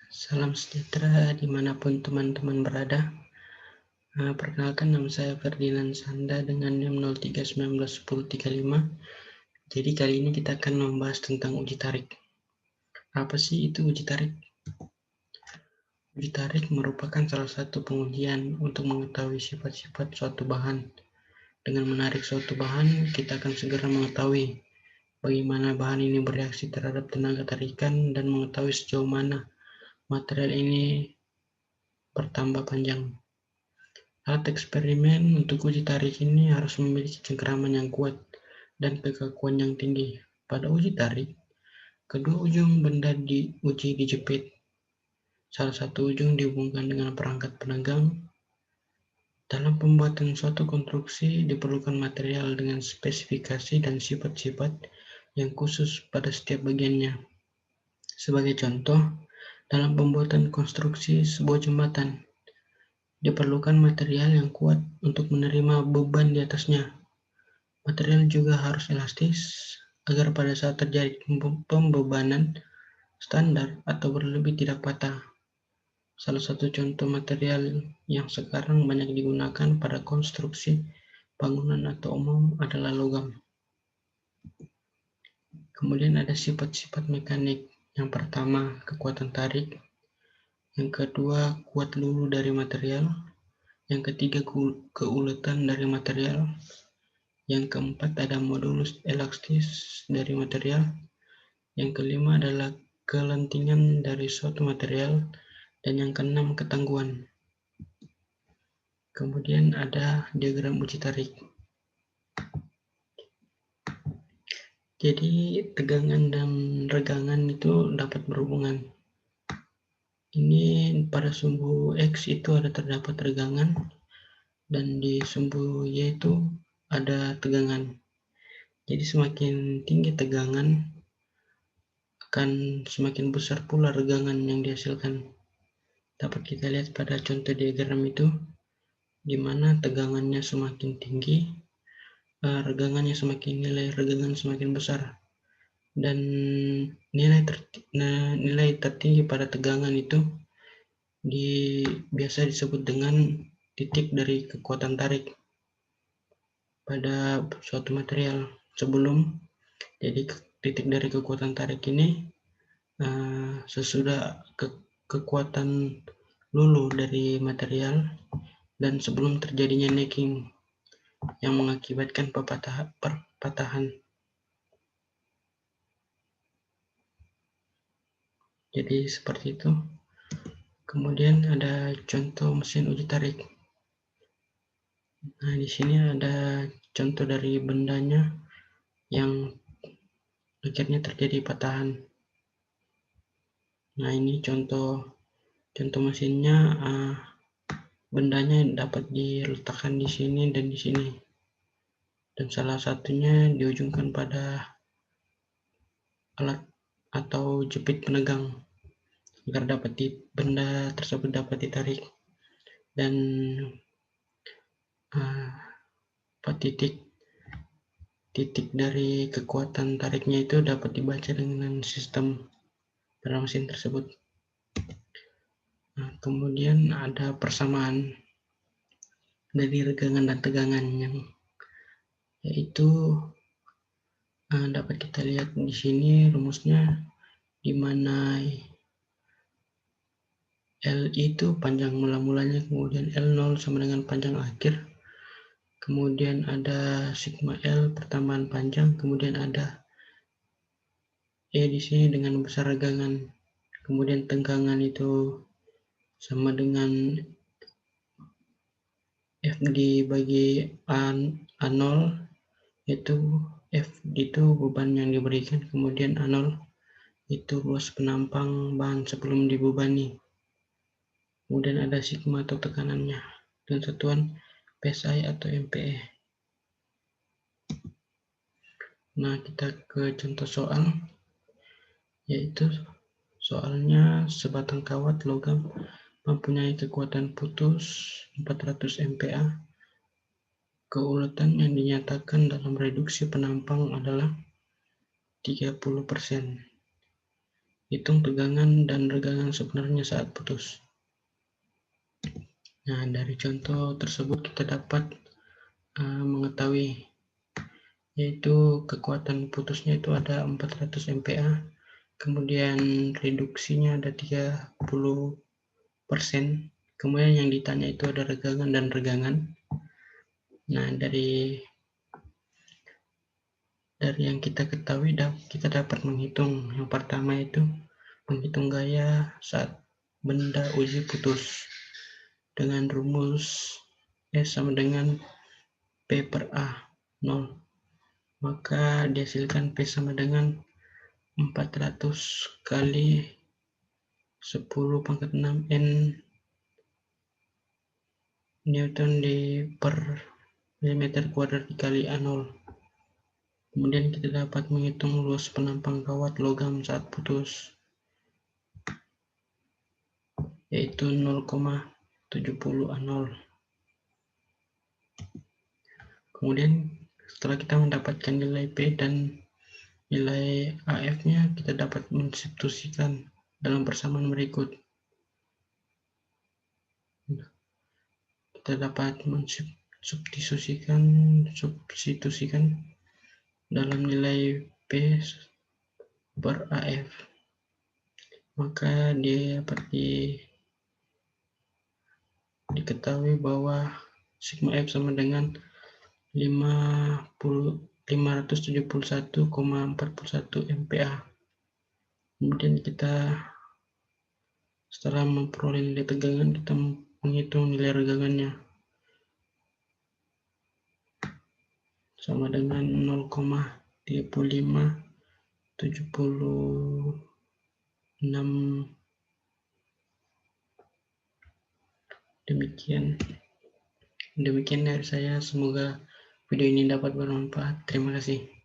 Salam sejahtera dimanapun teman-teman berada. Perkenalkan, nama saya Ferdinand Sanda dengan NIM 03191035. Jadi kali ini kita akan membahas tentang uji tarik. Apa sih itu uji tarik? Uji tarik merupakan salah satu pengujian untuk mengetahui sifat-sifat suatu bahan. Dengan menarik suatu bahan, kita akan segera mengetahui bagaimana bahan ini bereaksi terhadap tenaga tarikan dan mengetahui sejauh mana material ini bertambah panjang. Alat eksperimen untuk uji tarik ini harus memiliki cengkeraman yang kuat dan kekakuan yang tinggi. Pada uji tarik, kedua ujung benda diuji dijepit. Salah satu ujung dihubungkan dengan perangkat penegang. Dalam pembuatan suatu konstruksi diperlukan material dengan spesifikasi dan sifat-sifat yang khusus pada setiap bagiannya. Sebagai contoh, dalam pembuatan konstruksi sebuah jembatan, diperlukan material yang kuat untuk menerima beban di atasnya. Material juga harus elastis agar pada saat terjadi pembebanan standar atau berlebih tidak patah. Salah satu contoh material yang sekarang banyak digunakan pada konstruksi bangunan atau umum adalah logam. Kemudian ada sifat-sifat mekanik. Yang pertama, kekuatan tarik. Yang kedua, kuat lulu dari material. Yang ketiga, keuletan dari material. Yang keempat, ada modulus elastis dari material. Yang kelima adalah kelentingan dari suatu material. Dan yang keenam, ketangguhan. Kemudian ada diagram uji tarik. Jadi tegangan dan regangan itu dapat berhubungan. Ini pada sumbu X itu terdapat regangan, dan di sumbu Y itu ada tegangan. Jadi semakin tinggi tegangan, akan semakin besar pula regangan yang dihasilkan. Dapat kita lihat pada contoh diagram itu, di mana tegangannya semakin tinggi, nilai regangan semakin besar, dan nilai tertinggi pada tegangan itu biasa disebut dengan titik dari kekuatan tarik pada suatu material. Jadi titik dari kekuatan tarik ini sesudah kekuatan lulu dari material dan sebelum terjadinya necking yang mengakibatkan perpatahan. Jadi seperti itu. Kemudian ada contoh mesin uji tarik. Nah, di sini ada contoh dari bendanya yang akhirnya terjadi patahan. Nah, ini contoh mesinnya. Bendanya dapat diletakkan di sini dan di sini, dan salah satunya diujungkan pada alat atau jepit penegang agar benda tersebut dapat ditarik. Dan titik dari kekuatan tariknya itu dapat dibaca dengan sistem pada mesin tersebut. Kemudian ada persamaan dari regangan dan tegangan, yaitu dapat kita lihat di sini rumusnya, di mana L itu panjang mula-mulanya, kemudian L0 sama dengan panjang akhir, kemudian ada sigma L pertambahan panjang, kemudian ada E di sini dengan besar regangan, kemudian tegangan itu sama dengan F dibagi A0, yaitu F itu beban yang diberikan, kemudian A0 itu luas penampang bahan sebelum dibebani. Kemudian ada sigma atau tekanannya dan satuan PSI atau MPE. Nah, kita ke contoh soal, yaitu soalnya sebatang kawat logam mempunyai kekuatan putus 400 MPa. Keuletan yang dinyatakan dalam reduksi penampang adalah 30%. hitung tegangan dan regangan sebenarnya saat putus. Nah, dari contoh tersebut kita dapat mengetahui, yaitu kekuatan putusnya itu ada 400 MPa, kemudian reduksinya ada 30%, kemudian yang ditanya itu ada regangan dan regangan. Nah, dari yang kita ketahui, kita dapat menghitung. Yang pertama itu menghitung gaya saat benda uji putus dengan rumus S sama dengan P per A 0. Maka dihasilkan P sama dengan 400 kali 10 pangkat 6 N Newton per milimeter kuadrat dikali A0. Kemudian kita dapat menghitung luas penampang kawat logam saat putus, yaitu 0,70 A0. Kemudian setelah kita mendapatkan nilai P dan nilai AF-nya, kita dapat mensubstitusikan dalam persamaan berikut. Kita dapat mensubstitusikan dalam nilai P per AF. Maka dia dapat diketahui bahwa sigma F sama dengan 571,41 MPa. Kemudian kita setelah memperoleh nilai tegangan, kita menghitung nilai regangannya sama dengan 0,3576. Demikian dari saya, semoga video ini dapat bermanfaat. Terima kasih.